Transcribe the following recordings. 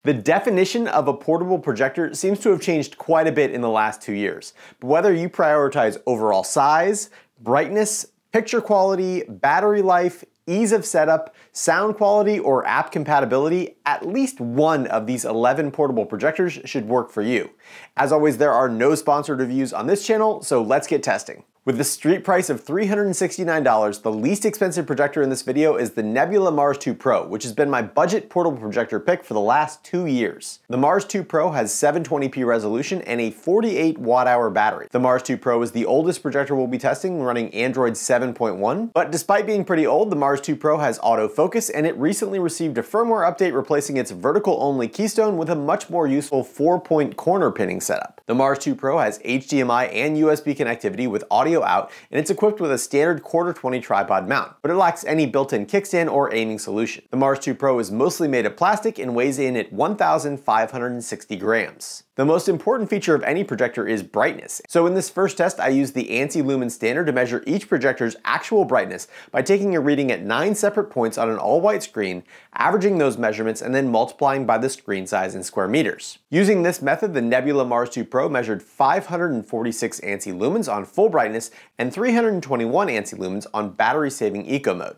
The definition of a portable projector seems to have changed quite a bit in the last 2 years. But whether you prioritize overall size, brightness, picture quality, battery life, ease of setup, sound quality, or app compatibility, at least one of these 11 portable projectors should work for you. As always, there are no sponsored reviews on this channel, so let's get testing. With the street price of $369, the least expensive projector in this video is the Nebula Mars 2 Pro, which has been my budget portable projector pick for the last 2 years. The Mars 2 Pro has 720p resolution and a 48 watt-hour battery. The Mars 2 Pro is the oldest projector we'll be testing, running Android 7.1, but despite being pretty old, the Mars 2 Pro has autofocus, and it recently received a firmware update replacing its vertical-only Keystone with a much more useful 4-point corner pinning setup. The Mars 2 Pro has HDMI and USB connectivity with audio out, and it's equipped with a standard 1/4-20 tripod mount, but it lacks any built-in kickstand or aiming solution. The Mars 2 Pro is mostly made of plastic and weighs in at 1,560 grams. The most important feature of any projector is brightness. So in this first test, I used the ANSI lumen standard to measure each projector's actual brightness by taking a reading at 9 separate points on an all-white screen, averaging those measurements, and then multiplying by the screen size in square meters. Using this method, the Nebula Mars 2 Pro measured 546 ANSI lumens on full brightness and 321 ANSI lumens on battery-saving eco mode.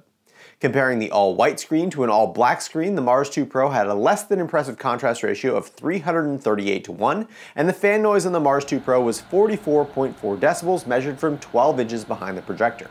Comparing the all-white screen to an all-black screen, the Mars 2 Pro had a less than impressive contrast ratio of 338:1, and the fan noise on the Mars 2 Pro was 44.4 decibels measured from 12 inches behind the projector.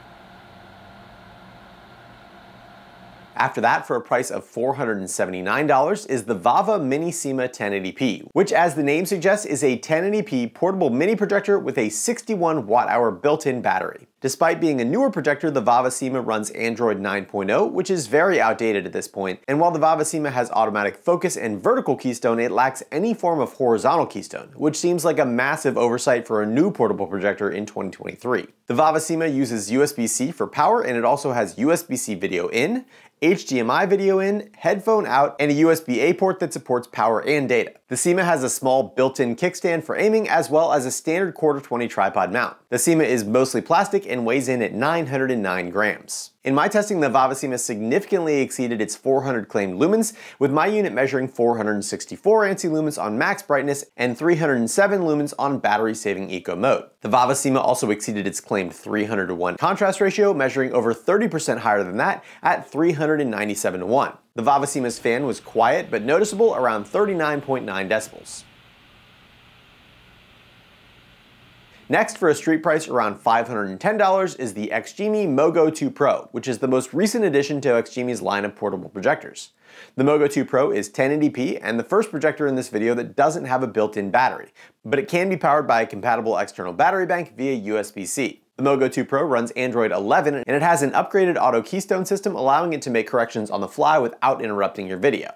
After that, for a price of $479, is the VAVA Mini CIMA 1080p, which, as the name suggests, is a 1080p portable mini projector with a 61 watt-hour built-in battery. Despite being a newer projector, the VAVA CIMA runs Android 9.0, which is very outdated at this point, and while the VAVA CIMA has automatic focus and vertical keystone, it lacks any form of horizontal keystone, which seems like a massive oversight for a new portable projector in 2023. The VAVA CIMA uses USB-C for power, and it also has USB-C video in, HDMI video in, headphone out, and a USB-A port that supports power and data. The CIMA has a small built-in kickstand for aiming, as well as a standard 1/4-20 tripod mount. The CIMA is mostly plastic and weighs in at 909 grams. In my testing, the VAVA CIMA significantly exceeded its 400 claimed lumens, with my unit measuring 464 ANSI lumens on max brightness and 307 lumens on battery-saving eco mode. The VAVA CIMA also exceeded its claimed 300:1 contrast ratio, measuring over 30% higher than that at 397:1. The VAVA CIMA's fan was quiet but noticeable, around 39.9 decibels. Next, for a street price around $510, is the XGIMI MOGO 2 Pro, which is the most recent addition to XGIMI's line of portable projectors. The MOGO 2 Pro is 1080p and the first projector in this video that doesn't have a built-in battery, but it can be powered by a compatible external battery bank via USB-C. The MOGO 2 Pro runs Android 11, and it has an upgraded auto keystone system, allowing it to make corrections on the fly without interrupting your video.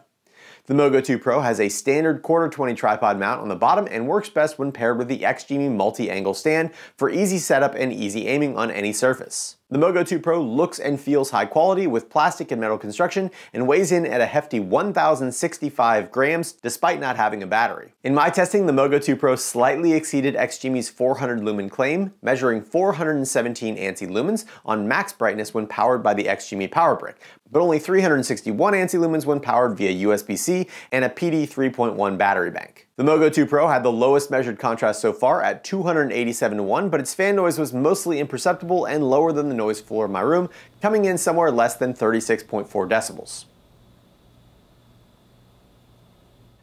The MOGO 2 Pro has a standard 1/4-20 tripod mount on the bottom and works best when paired with the XGIMI multi-angle stand for easy setup and easy aiming on any surface. The MOGO 2 Pro looks and feels high quality with plastic and metal construction and weighs in at a hefty 1,065 grams despite not having a battery. In my testing, the MOGO 2 Pro slightly exceeded XGIMI's 400 lumen claim, measuring 417 ANSI lumens on max brightness when powered by the XGIMI power brick, but only 361 ANSI lumens when powered via USB-C and a PD 3.1 battery bank. The MOGO 2 Pro had the lowest measured contrast so far at 287:1, but its fan noise was mostly imperceptible and lower than the noise floor of my room, coming in somewhere less than 36.4 decibels.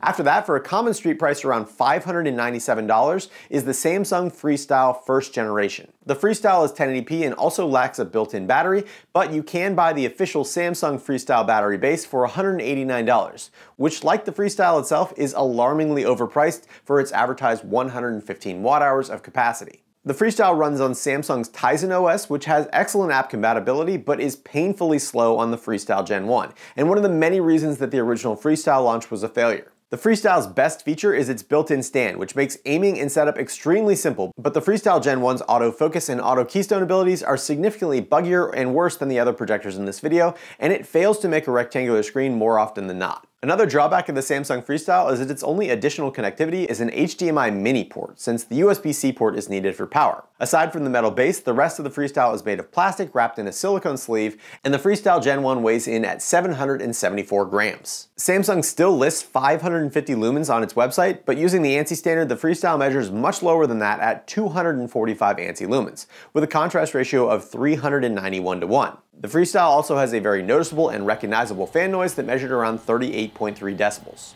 After that, for a common street price around $597, is the Samsung Freestyle first generation. The Freestyle is 1080p and also lacks a built-in battery, but you can buy the official Samsung Freestyle battery base for $189, which, like the Freestyle itself, is alarmingly overpriced for its advertised 115 watt-hours of capacity. The Freestyle runs on Samsung's Tizen OS, which has excellent app compatibility, but is painfully slow on the Freestyle Gen 1, and one of the many reasons that the original Freestyle launch was a failure. The Freestyle's best feature is its built-in stand, which makes aiming and setup extremely simple, but the Freestyle Gen 1's autofocus and auto keystone abilities are significantly buggier and worse than the other projectors in this video, and it fails to make a rectangular screen more often than not. Another drawback of the Samsung Freestyle is that its only additional connectivity is an HDMI mini port, since the USB-C port is needed for power. Aside from the metal base, the rest of the Freestyle is made of plastic wrapped in a silicone sleeve, and the Freestyle Gen 1 weighs in at 774 grams. Samsung still lists 550 lumens on its website, but using the ANSI standard, the Freestyle measures much lower than that at 245 ANSI lumens, with a contrast ratio of 391:1. The Freestyle also has a very noticeable and recognizable fan noise that measured around 38.3 decibels.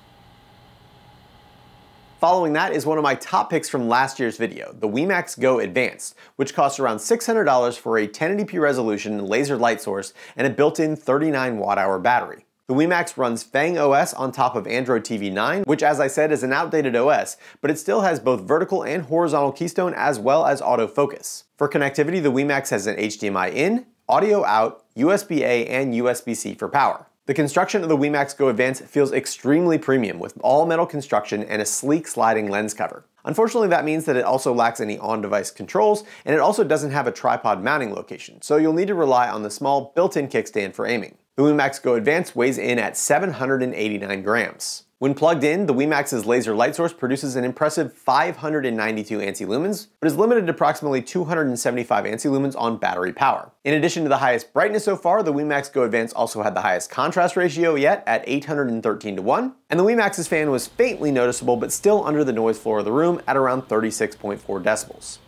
Following that is one of my top picks from last year's video, the Wemax Go Advanced, which costs around $600 for a 1080p resolution laser light source and a built-in 39 watt-hour battery. The Wemax runs Fang OS on top of Android TV 9, which as I said is an outdated OS, but it still has both vertical and horizontal Keystone as well as autofocus. For connectivity, the Wemax has an HDMI in, audio out, USB-A, and USB-C for power. The construction of the Wemax Go Advanced feels extremely premium with all metal construction and a sleek sliding lens cover. Unfortunately, that means that it also lacks any on-device controls, and it also doesn't have a tripod mounting location, so you'll need to rely on the small built-in kickstand for aiming. The Wemax Go Advanced weighs in at 789 grams. When plugged in, the Wemax's laser light source produces an impressive 592 ANSI lumens, but is limited to approximately 275 ANSI lumens on battery power. In addition to the highest brightness so far, the Wemax Go Advanced also had the highest contrast ratio yet at 813:1, and the Wemax's fan was faintly noticeable but still under the noise floor of the room at around 36.4 decibels.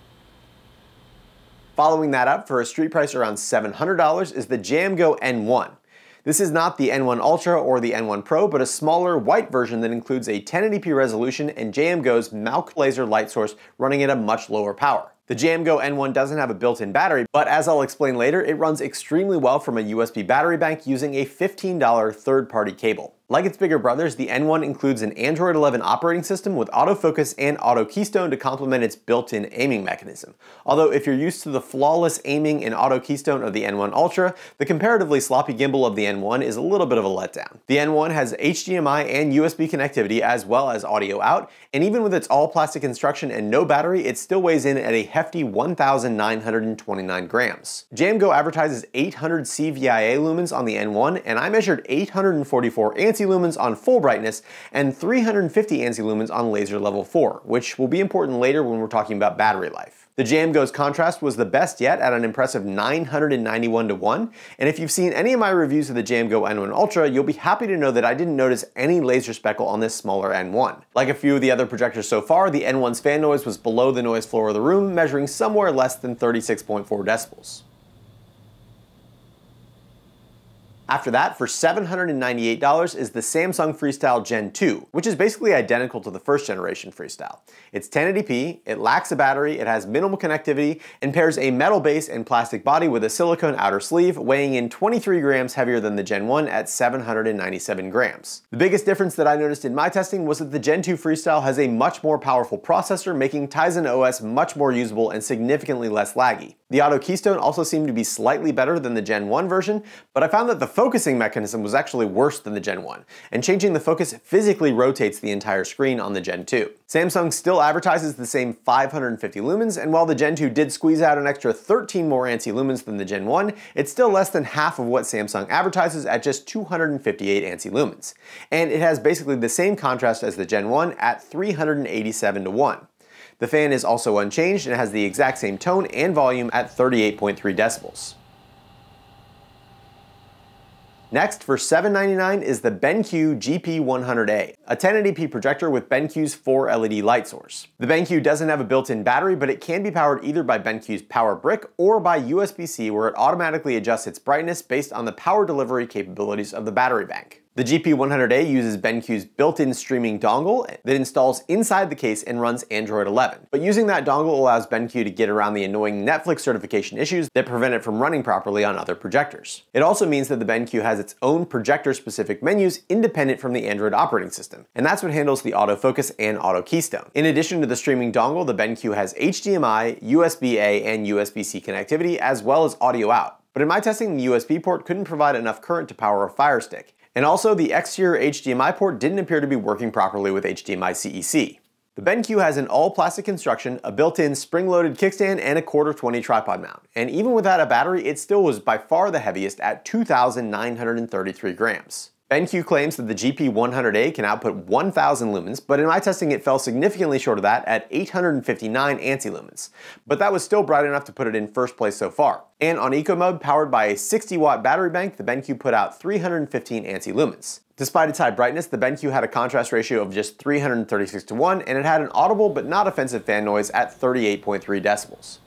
Following that up for a street price around $700 is the JMGO N1. This is not the N1 Ultra or the N1 Pro, but a smaller white version that includes a 1080p resolution and JMGO's Mauch laser light source running at a much lower power. The JMGO N1 doesn't have a built-in battery, but as I'll explain later, it runs extremely well from a USB battery bank using a $15 third-party cable. Like its bigger brothers, the N1 includes an Android 11 operating system with autofocus and auto keystone to complement its built-in aiming mechanism. Although if you're used to the flawless aiming and auto keystone of the N1 Ultra, the comparatively sloppy gimbal of the N1 is a little bit of a letdown. The N1 has HDMI and USB connectivity as well as audio out, and even with its all-plastic construction and no battery, it still weighs in at a hefty 1,929 grams. JMGO advertises 800 CVIA lumens on the N1, and I measured 844 ANSI lumens on full brightness and 350 ANSI lumens on laser level 4, which will be important later when we're talking about battery life. The JMGO's contrast was the best yet at an impressive 991:1, and if you've seen any of my reviews of the JMGO N1 Ultra, you'll be happy to know that I didn't notice any laser speckle on this smaller N1. Like a few of the other projectors so far, the N1's fan noise was below the noise floor of the room, measuring somewhere less than 36.4 decibels. After that, for $798 is the Samsung Freestyle Gen 2, which is basically identical to the first generation Freestyle. It's 1080p, it lacks a battery, it has minimal connectivity, and pairs a metal base and plastic body with a silicone outer sleeve, weighing in 23 grams heavier than the Gen 1 at 797 grams. The biggest difference that I noticed in my testing was that the Gen 2 Freestyle has a much more powerful processor, making Tizen OS much more usable and significantly less laggy. The auto keystone also seemed to be slightly better than the Gen 1 version, but I found that the focusing mechanism was actually worse than the Gen 1, and changing the focus physically rotates the entire screen on the Gen 2. Samsung still advertises the same 550 lumens, and while the Gen 2 did squeeze out an extra 13 more ANSI lumens than the Gen 1, it's still less than half of what Samsung advertises at just 258 ANSI lumens. And it has basically the same contrast as the Gen 1 at 387:1. The fan is also unchanged and has the exact same tone and volume at 38.3 decibels. Next, for $799 is the BENQ GP100A, a 1080p projector with BENQ's 4 LED light source. The BENQ doesn't have a built-in battery, but it can be powered either by BENQ's power brick or by USB-C, where it automatically adjusts its brightness based on the power delivery capabilities of the battery bank. The GP100A uses BENQ's built-in streaming dongle that installs inside the case and runs Android 11. But using that dongle allows BENQ to get around the annoying Netflix certification issues that prevent it from running properly on other projectors. It also means that the BENQ has its own projector-specific menus independent from the Android operating system, and that's what handles the autofocus and auto keystone. In addition to the streaming dongle, the BENQ has HDMI, USB-A, and USB-C connectivity, as well as audio out. But in my testing, the USB port couldn't provide enough current to power a Fire Stick. And also, the exterior HDMI port didn't appear to be working properly with HDMI CEC. The BENQ has an all-plastic construction, a built-in spring-loaded kickstand, and a 1/4-20 tripod mount. And even without a battery, it still was by far the heaviest at 2,933 grams. BENQ claims that the GP100A can output 1000 lumens, but in my testing it fell significantly short of that at 859 ANSI lumens. But that was still bright enough to put it in first place so far. And on eco mode, powered by a 60-watt battery bank, the BENQ put out 315 ANSI lumens. Despite its high brightness, the BENQ had a contrast ratio of just 336:1, and it had an audible but not offensive fan noise at 38.3 decibels.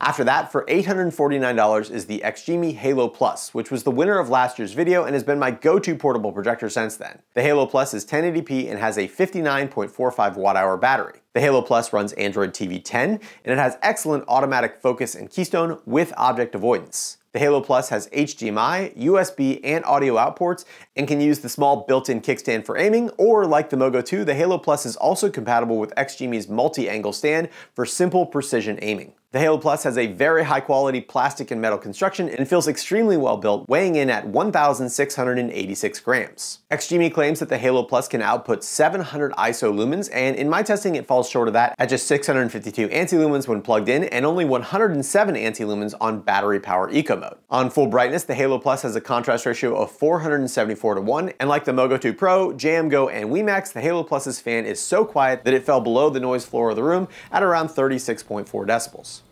After that, for $849 is the XGIMI Halo Plus, which was the winner of last year's video and has been my go-to portable projector since then. The Halo Plus is 1080p and has a 59.45 watt-hour battery. The Halo Plus runs Android TV 10, and it has excellent automatic focus and Keystone with object avoidance. The Halo Plus has HDMI, USB, and audio out ports, and can use the small built-in kickstand for aiming, or like the MGO 2, the Halo Plus is also compatible with XGIMI's multi-angle stand for simple precision aiming. The Halo Plus has a very high quality plastic and metal construction and feels extremely well built, weighing in at 1,686 grams. XGIMI claims that the Halo Plus can output 700 ISO lumens, and in my testing it falls short of that at just 652 ANSI lumens when plugged in and only 107 ANSI lumens on battery power eco mode. On full brightness, the Halo Plus has a contrast ratio of 474:1, and like the MGO 2 Pro, JMGO, and Wemax, the Halo Plus's fan is so quiet that it fell below the noise floor of the room at around 36.4 decibels.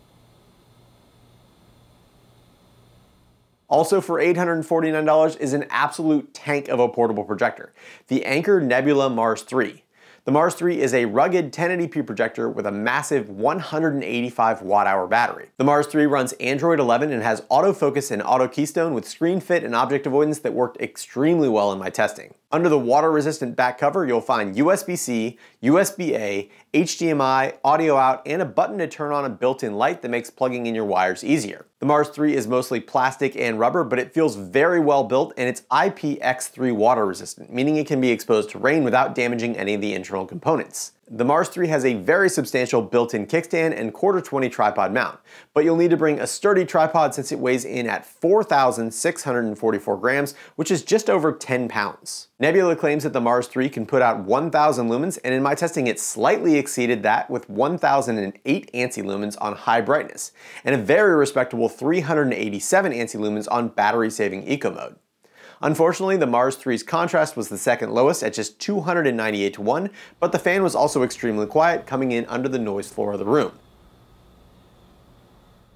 Also for $849 is an absolute tank of a portable projector, the Anker Nebula Mars 3. The Mars 3 is a rugged 1080p projector with a massive 185 watt-hour battery. The Mars 3 runs Android 11 and has autofocus and auto keystone with screen fit and object avoidance that worked extremely well in my testing. Under the water-resistant back cover, you'll find USB-C, USB-A, HDMI, audio out, and a button to turn on a built-in light that makes plugging in your wires easier. The Mars 3 is mostly plastic and rubber, but it feels very well built, and it's IPX3 water resistant, meaning it can be exposed to rain without damaging any of the internal components. The Mars 3 has a very substantial built-in kickstand and quarter-20 tripod mount, but you'll need to bring a sturdy tripod since it weighs in at 4,644 grams, which is just over 10 pounds. Nebula claims that the Mars 3 can put out 1,000 lumens, and in my testing it slightly exceeded that with 1,008 ANSI lumens on high brightness, and a very respectable 387 ANSI lumens on battery-saving eco mode. Unfortunately, the Mars 3's contrast was the second lowest at just 298:1, but the fan was also extremely quiet, coming in under the noise floor of the room.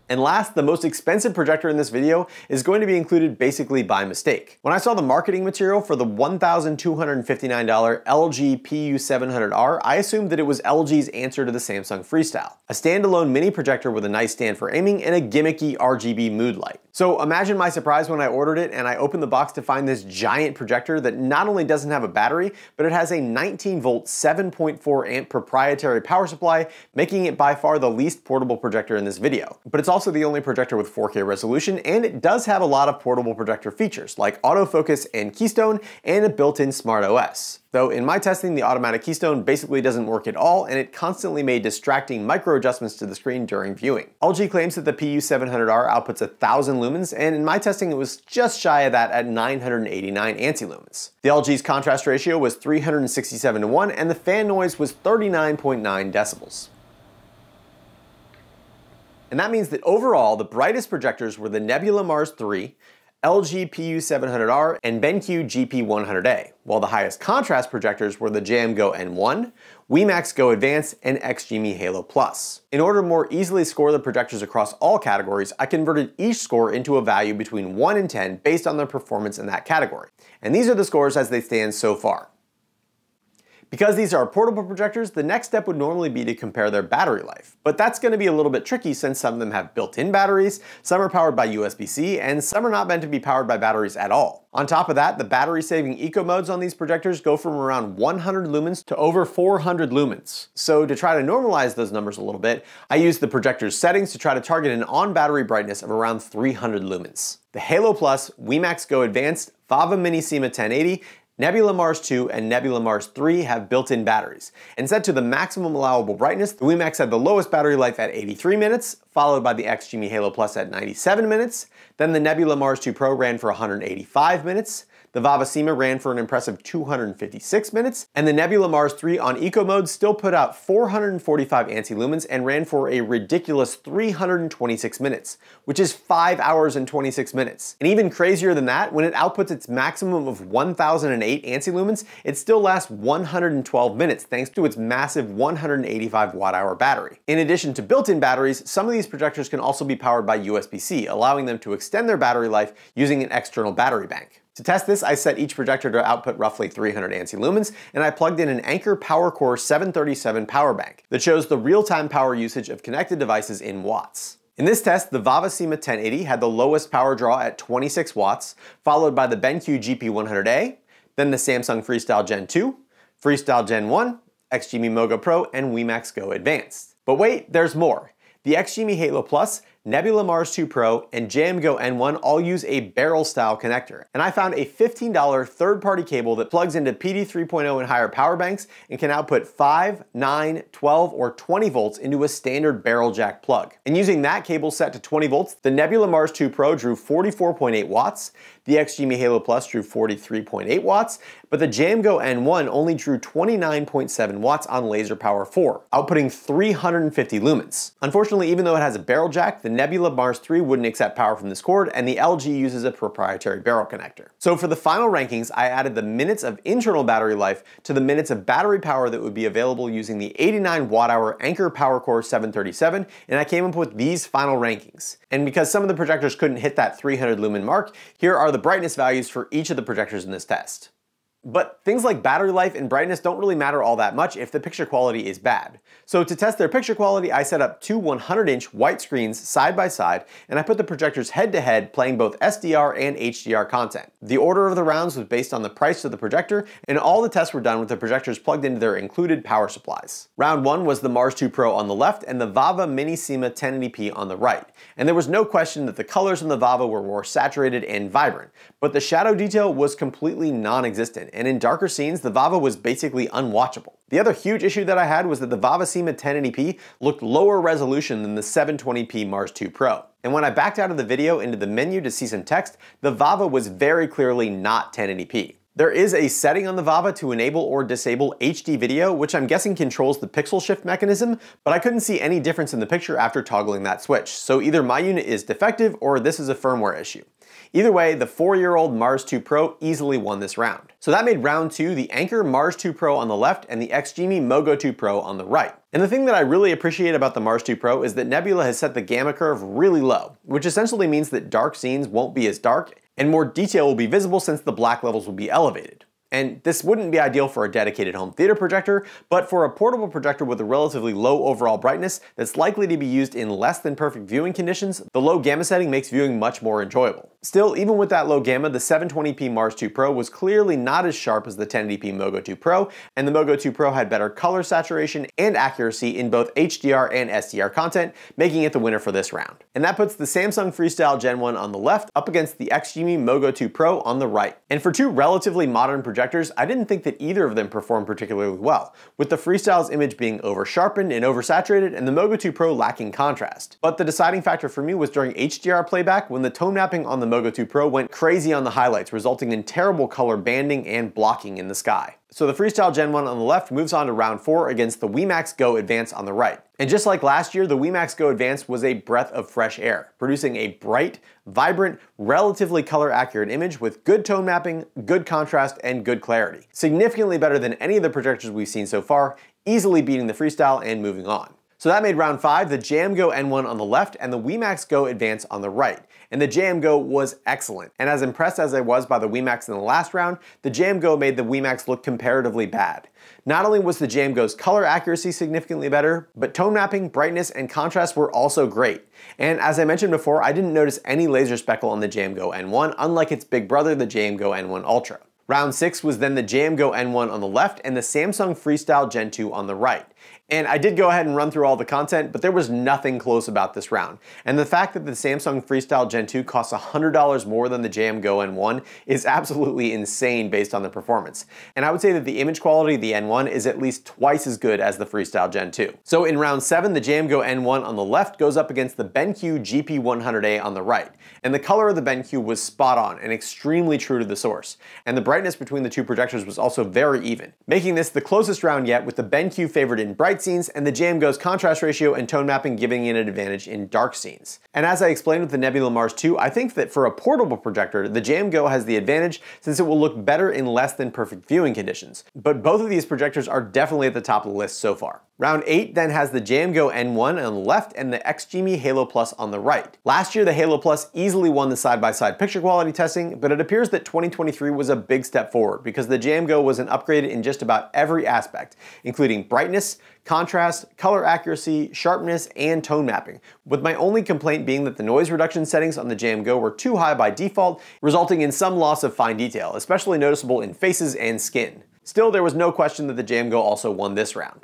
And last, the most expensive projector in this video is going to be included basically by mistake. When I saw the marketing material for the $1,259 LG PU700R, I assumed that it was LG's answer to the Samsung Freestyle, a standalone mini projector with a nice stand for aiming and a gimmicky RGB mood light. So imagine my surprise when I ordered it and I opened the box to find this giant projector that not only doesn't have a battery, but it has a 19-volt 7.4 amp proprietary power supply, making it by far the least portable projector in this video. But it's also the only projector with 4K resolution, and it does have a lot of portable projector features like autofocus and Keystone and a built-in smart OS. Though in my testing, the automatic Keystone basically doesn't work at all, and it constantly made distracting micro adjustments to the screen during viewing. LG claims that the PU700R outputs 1,000 lumens, and in my testing it was just shy of that at 989 ANSI lumens. The LG's contrast ratio was 367:1, and the fan noise was 39.9 decibels. And that means that overall, the brightest projectors were the Nebula Mars 3, LG PU700R, and BENQ GP100A, while the highest contrast projectors were the JMGO N1, Wemax Go Advanced, and XGIMI Halo Plus. In order to more easily score the projectors across all categories, I converted each score into a value between 1 and 10 based on their performance in that category. And these are the scores as they stand so far. Because these are portable projectors, the next step would normally be to compare their battery life. But that's going to be a little bit tricky since some of them have built-in batteries, some are powered by USB-C, and some are not meant to be powered by batteries at all. On top of that, the battery-saving eco modes on these projectors go from around 100 lumens to over 400 lumens. So to try to normalize those numbers a little bit, I used the projector's settings to try to target an on-battery brightness of around 300 lumens. The Halo Plus, Wemax Go Advanced, VAVA Mini SEMA 1080, Nebula Mars 2 and Nebula Mars 3 have built-in batteries, and set to the maximum allowable brightness, the Wemax had the lowest battery life at 83 minutes, followed by the XGIMI Halo Plus at 97 minutes, then the Nebula Mars 2 Pro ran for 185 minutes, the the VAVA SEMA ran for an impressive 256 minutes, and the Nebula Mars 3 on eco mode still put out 445 anti-lumens and ran for a ridiculous 326 minutes, which is 5 hours and 26 minutes. And even crazier than that, when it outputs its maximum of 1008 anti-lumens, it still lasts 112 minutes thanks to its massive 185 watt-hour battery. In addition to built-in batteries, some of these projectors can also be powered by USB-C, allowing them to extend their battery life using an external battery bank. To test this, I set each projector to output roughly 300 anti-lumens, and I plugged in an Anker PowerCore 737 power bank that shows the real-time power usage of connected devices in watts. In this test, the VAVA SEMA 1080 had the lowest power draw at 26 watts, followed by the BENQ GP100A, then the Samsung Freestyle Gen 2, Freestyle Gen 1, XGIMI MOGO Pro, and Wemax Go Advanced. But wait, there's more. The XGIMI Halo Plus, Nebula Mars 2 Pro, and JMGO N1 all use a barrel-style connector, and I found a $15 third-party cable that plugs into PD 3.0 and higher power banks and can output 5, 9, 12, or 20 volts into a standard barrel jack plug. And using that cable set to 20 volts, the Nebula Mars 2 Pro drew 44.8 watts, the XGIMI Halo Plus drew 43.8 watts, but the JMGO N1 only drew 29.7 watts on laser power 4, outputting 350 lumens. Unfortunately, even though it has a barrel jack, the Nebula Mars 3 wouldn't accept power from this cord, and the LG uses a proprietary barrel connector. So for the final rankings, I added the minutes of internal battery life to the minutes of battery power that would be available using the 89 watt-hour Anker PowerCore 737, and I came up with these final rankings. And because some of the projectors couldn't hit that 300 lumen mark, here are the brightness values for each of the projectors in this test. But things like battery life and brightness don't really matter all that much if the picture quality is bad. So to test their picture quality, I set up two 100-inch white screens side by side, and I put the projectors head to head, playing both SDR and HDR content. The order of the rounds was based on the price of the projector, and all the tests were done with the projectors plugged into their included power supplies. Round 1 was the Mars 2 Pro on the left and the VAVA Mini SEMA 1080p on the right. And there was no question that the colors in the VAVA were more saturated and vibrant, but the shadow detail was completely non-existent, and in darker scenes, the VAVA was basically unwatchable. The other huge issue that I had was that the VAVA SEMA 1080p looked lower resolution than the 720p Mars 2 Pro. And when I backed out of the video into the menu to see some text, the VAVA was very clearly not 1080p. There is a setting on the VAVA to enable or disable HD video, which I'm guessing controls the pixel shift mechanism, but I couldn't see any difference in the picture after toggling that switch, so either my unit is defective or this is a firmware issue. Either way, the 4-year-old Mars 2 Pro easily won this round. So that made round 2 the Anker Mars 2 Pro on the left and the XGIMI MOGO 2 Pro on the right. And the thing that I really appreciate about the Mars 2 Pro is that Nebula has set the gamma curve really low, which essentially means that dark scenes won't be as dark and more detail will be visible since the black levels will be elevated. And this wouldn't be ideal for a dedicated home theater projector, but for a portable projector with a relatively low overall brightness that's likely to be used in less than perfect viewing conditions, the low gamma setting makes viewing much more enjoyable. Still, even with that low gamma, the 720p Mars 2 Pro was clearly not as sharp as the 1080p MOGO 2 Pro, and the MOGO 2 Pro had better color saturation and accuracy in both HDR and SDR content, making it the winner for this round. And that puts the Samsung Freestyle Gen 1 on the left up against the XGIMI MOGO 2 Pro on the right. And for two relatively modern projectors, I didn't think that either of them performed particularly well, with the Freestyle's image being over-sharpened and oversaturated and the MOGO 2 Pro lacking contrast. But the deciding factor for me was during HDR playback when the tone mapping on the MOGO 2 Pro went crazy on the highlights, resulting in terrible color banding and blocking in the sky. So the Freestyle Gen 1 on the left moves on to round 4 against the Wemax Go Advance on the right. And just like last year, the Wemax Go Advance was a breath of fresh air, producing a bright, vibrant, relatively color accurate image with good tone mapping, good contrast, and good clarity. Significantly better than any of the projectors we've seen so far, easily beating the Freestyle and moving on. So that made round 5 the JMGO N1 on the left and the Wemax Go Advance on the right. And the JMGO was excellent. And as impressed as I was by the Wemax in the last round, the JMGO made the Wemax look comparatively bad. Not only was the JMGO's color accuracy significantly better, but tone mapping, brightness, and contrast were also great. And as I mentioned before, I didn't notice any laser speckle on the JMGO N1, unlike its big brother, the JMGO N1 Ultra. Round 6 was then the JMGO N1 on the left and the Samsung Freestyle Gen 2 on the right. And I did go ahead and run through all the content, but there was nothing close about this round. And the fact that the Samsung Freestyle Gen 2 costs $100 more than the JMGO N1 is absolutely insane based on the performance. And I would say that the image quality of the N1 is at least twice as good as the Freestyle Gen 2. So in round 7, the JMGO N1 on the left goes up against the BENQ GP100A on the right. And the color of the BENQ was spot on and extremely true to the source. And the brightness between the two projectors was also very even, making this the closest round yet, with the BENQ favored in bright scenes and the JMGO's contrast ratio and tone mapping giving it an advantage in dark scenes. And as I explained with the Nebula Mars 2, I think that for a portable projector, the JMGO has the advantage since it will look better in less than perfect viewing conditions. But both of these projectors are definitely at the top of the list so far. Round 8 then has the JMGO N1 on the left and the XGIMI Halo Plus on the right. Last year, the Halo Plus easily won the side-by-side picture quality testing, but it appears that 2023 was a big step forward because the JMGO was an upgrade in just about every aspect, including brightness, contrast, color accuracy, sharpness, and tone mapping, with my only complaint being that the noise reduction settings on the JMGO were too high by default, resulting in some loss of fine detail, especially noticeable in faces and skin. Still, there was no question that the JMGO also won this round.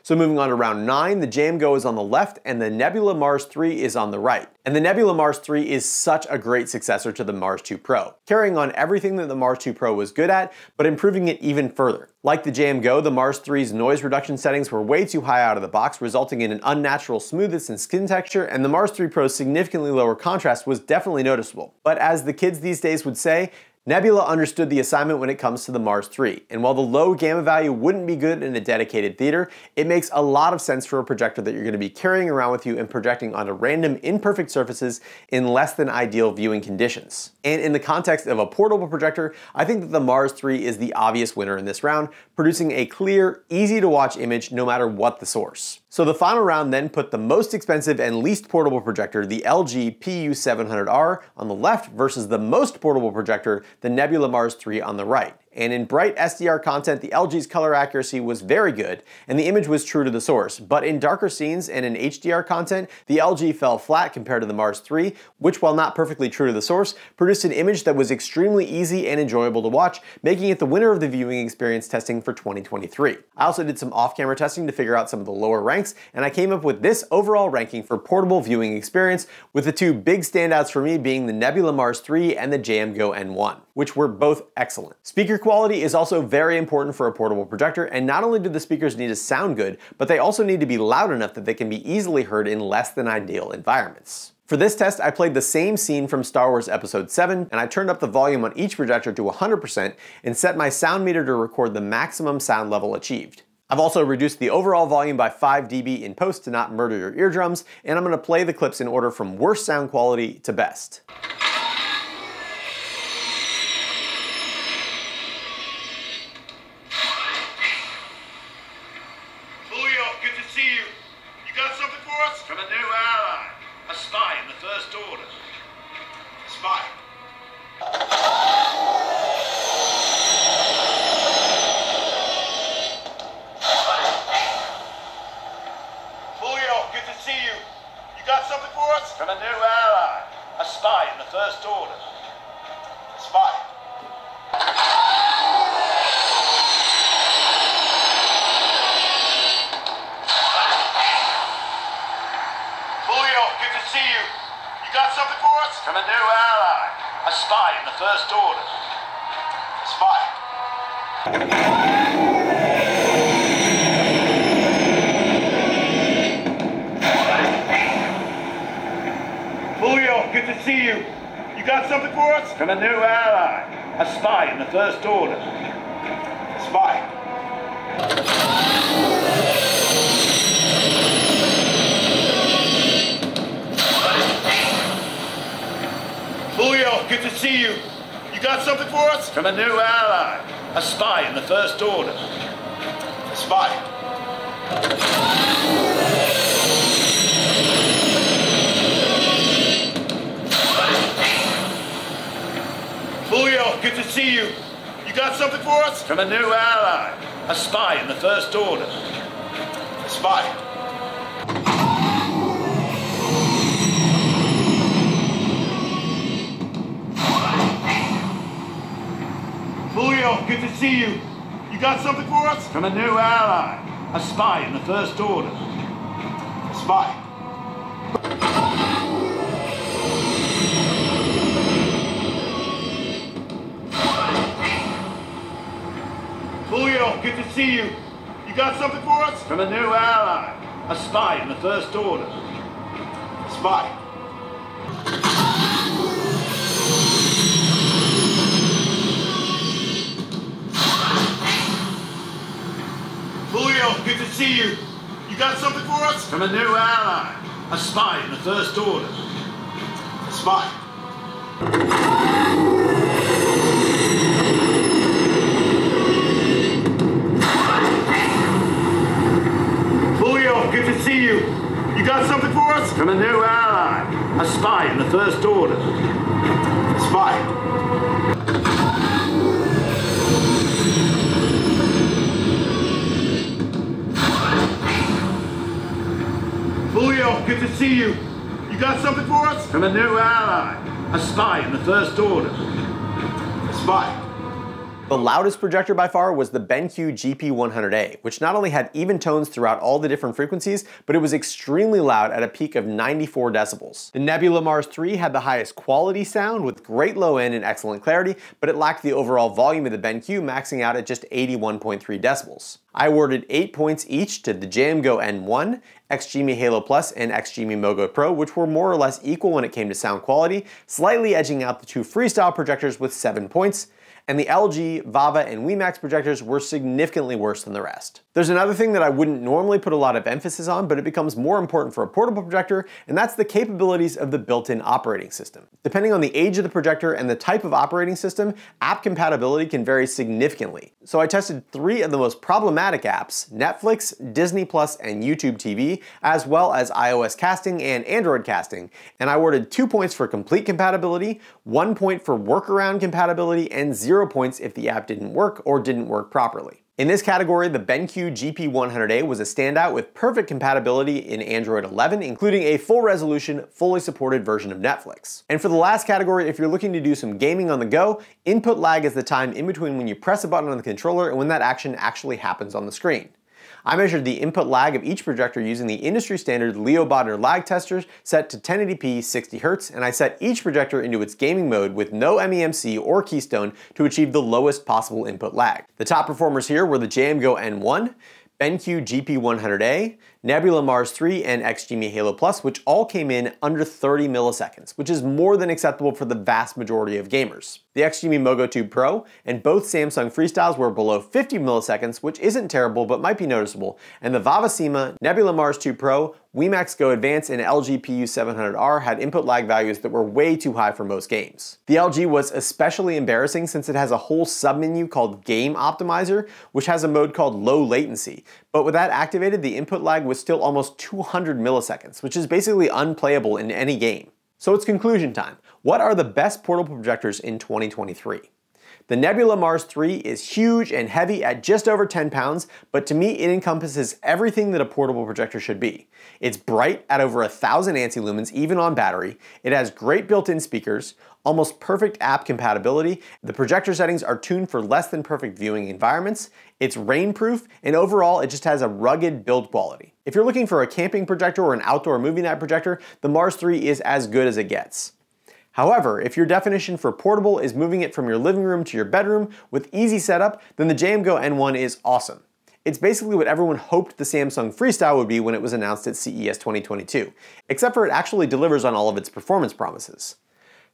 So moving on to round 9, the JMGO is on the left and the Nebula Mars 3 is on the right. And the Nebula Mars 3 is such a great successor to the Mars 2 Pro, carrying on everything that the Mars 2 Pro was good at, but improving it even further. Like the JMGO, the Mars 3's noise reduction settings were way too high out of the box, resulting in an unnatural smoothness and skin texture, and the Mars 3 Pro's significantly lower contrast was definitely noticeable. But as the kids these days would say, Nebula understood the assignment when it comes to the Mars 3, and while the low gamma value wouldn't be good in a dedicated theater, it makes a lot of sense for a projector that you're going to be carrying around with you and projecting onto random imperfect surfaces in less than ideal viewing conditions. And in the context of a portable projector, I think that the Mars 3 is the obvious winner in this round, producing a clear, easy to watch image no matter what the source. So the final round then put the most expensive and least portable projector, the LG PU700R, on the left versus the most portable projector, the Nebula Mars 3, on the right. And in bright SDR content, the LG's color accuracy was very good, and the image was true to the source. But in darker scenes and in HDR content, the LG fell flat compared to the Mars 3, which, while not perfectly true to the source, produced an image that was extremely easy and enjoyable to watch, making it the winner of the viewing experience testing for 2023. I also did some off-camera testing to figure out some of the lower ranks, and I came up with this overall ranking for portable viewing experience, with the two big standouts for me being the Nebula Mars 3 and the JMGO N1, which were both excellent. Speaker quality is also very important for a portable projector, and not only do the speakers need to sound good, but they also need to be loud enough that they can be easily heard in less than ideal environments. For this test, I played the same scene from Star Wars Episode 7, and I turned up the volume on each projector to 100% and set my sound meter to record the maximum sound level achieved. I've also reduced the overall volume by 5 dB in post to not murder your eardrums, and I'm going to play the clips in order from worst sound quality to best. From a new ally, a spy in the First Order. Spy. Julio, good to see you. You got something for us? From a new ally, a spy in the First Order. Spy. See you. You got something for us? From a new ally, a spy in the First Order. Spy. Julio, good to see you. You got something for us? From a new ally, a spy in the First Order. Spy. Julio, good to see you. You got something for us? From a new ally, a spy in the First Order. Spy. Julio, good to see you. You got something for us? From a new ally, a spy in the First Order. Spy. Julio, good to see you. You got something for us? From a new ally, A spy in the First Order. A spy. Julio, good to see you. You got something for us? From a new ally. A spy in the First Order. A spy. Julio, good to see you. You got something for us? From a new ally. A spy in the First Order. A spy. Julio, good to see you. You got something for us? From a new ally. A spy in the First Order. A spy. Julio, good to see you. You got something for us? From a new ally. A spy in the First Order. A spy. The loudest projector by far was the BENQ GP100A, which not only had even tones throughout all the different frequencies, but it was extremely loud at a peak of 94 decibels. The Nebula Mars 3 had the highest quality sound with great low end and excellent clarity, but it lacked the overall volume of the BENQ, maxing out at just 81.3 decibels. I awarded 8 points each to the JMGO N1, XGIMI Halo Plus, and XGIMI MOGO Pro, which were more or less equal when it came to sound quality, slightly edging out the two freestyle projectors with 7 points, and the LG, VAVA, and Wemax projectors were significantly worse than the rest. There's another thing that I wouldn't normally put a lot of emphasis on, but it becomes more important for a portable projector, and that's the capabilities of the built-in operating system. Depending on the age of the projector and the type of operating system, app compatibility can vary significantly. So I tested 3 of the most problematic apps: Netflix, Disney+, and YouTube TV, as well as iOS casting and Android casting, and I awarded 2 points for complete compatibility, 1 point for workaround compatibility, and 0 points if the app didn't work or didn't work properly. In this category, the BENQ GP100A was a standout with perfect compatibility in Android 11, including a full resolution, fully supported version of Netflix. And for the last category, if you're looking to do some gaming on the go, input lag is the time in between when you press a button on the controller and when that action actually happens on the screen. I measured the input lag of each projector using the industry standard Leo Bodner lag testers set to 1080p 60 Hz, and I set each projector into its gaming mode with no MEMC or Keystone to achieve the lowest possible input lag. The top performers here were the JMGO N1, BENQ GP100A, Nebula Mars 3, and XGIMI Halo Plus, which all came in under 30 milliseconds, which is more than acceptable for the vast majority of gamers. The XGIMI MOGO 2 Pro and both Samsung Freestyles were below 50 milliseconds, which isn't terrible but might be noticeable, and the VAVA SEMA, Nebula Mars 2 Pro, Wemax Go Advance, and LG PU700R had input lag values that were way too high for most games. The LG was especially embarrassing since it has a whole submenu called Game Optimizer, which has a mode called Low Latency, but with that activated, the input lag was still almost 200 milliseconds, which is basically unplayable in any game. So it's conclusion time. What are the best portable projectors in 2023? The Nebula Mars 3 is huge and heavy at just over 10 pounds, but to me it encompasses everything that a portable projector should be. It's bright at over 1,000 ANSI lumens even on battery, it has great built-in speakers, almost perfect app compatibility, the projector settings are tuned for less than perfect viewing environments, it's rainproof, and overall it just has a rugged build quality. If you're looking for a camping projector or an outdoor movie night projector, the Mars 3 is as good as it gets. However, if your definition for portable is moving it from your living room to your bedroom with easy setup, then the JMGO N1 is awesome. It's basically what everyone hoped the Samsung Freestyle would be when it was announced at CES 2022, except for it actually delivers on all of its performance promises.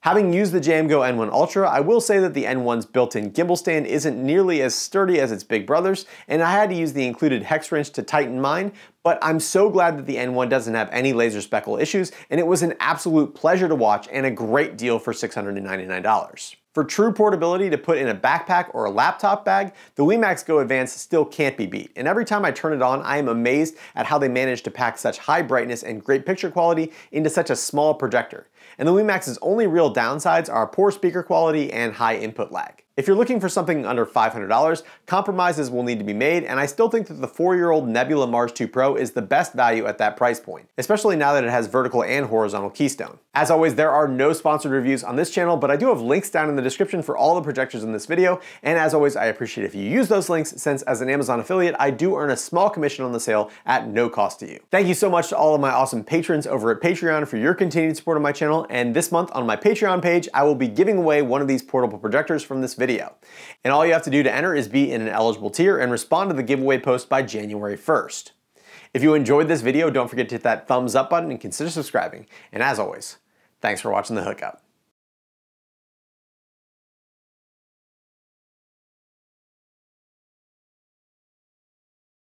Having used the JMGO N1 Ultra, I will say that the N1's built-in gimbal stand isn't nearly as sturdy as its big brothers, and I had to use the included hex wrench to tighten mine, but I'm so glad that the N1 doesn't have any laser speckle issues, and it was an absolute pleasure to watch and a great deal for $699. For true portability to put in a backpack or a laptop bag, the Wemax Go Advance still can't be beat, and every time I turn it on, I am amazed at how they managed to pack such high brightness and great picture quality into such a small projector. And the Wemax's only real downsides are poor speaker quality and high input lag. If you're looking for something under $500, compromises will need to be made, and I still think that the 4-year-old Nebula Mars 2 Pro is the best value at that price point, especially now that it has vertical and horizontal Keystone. As always, there are no sponsored reviews on this channel, but I do have links down in the description for all the projectors in this video, and as always, I appreciate if you use those links, since as an Amazon affiliate, I do earn a small commission on the sale at no cost to you. Thank you so much to all of my awesome patrons over at Patreon for your continued support of my channel, and this month on my Patreon page, I will be giving away one of these portable projectors from this video. And all you have to do to enter is be in an eligible tier and respond to the giveaway post by January 1st. If you enjoyed this video, don't forget to hit that thumbs up button and consider subscribing. And as always, thanks for watching The Hookup.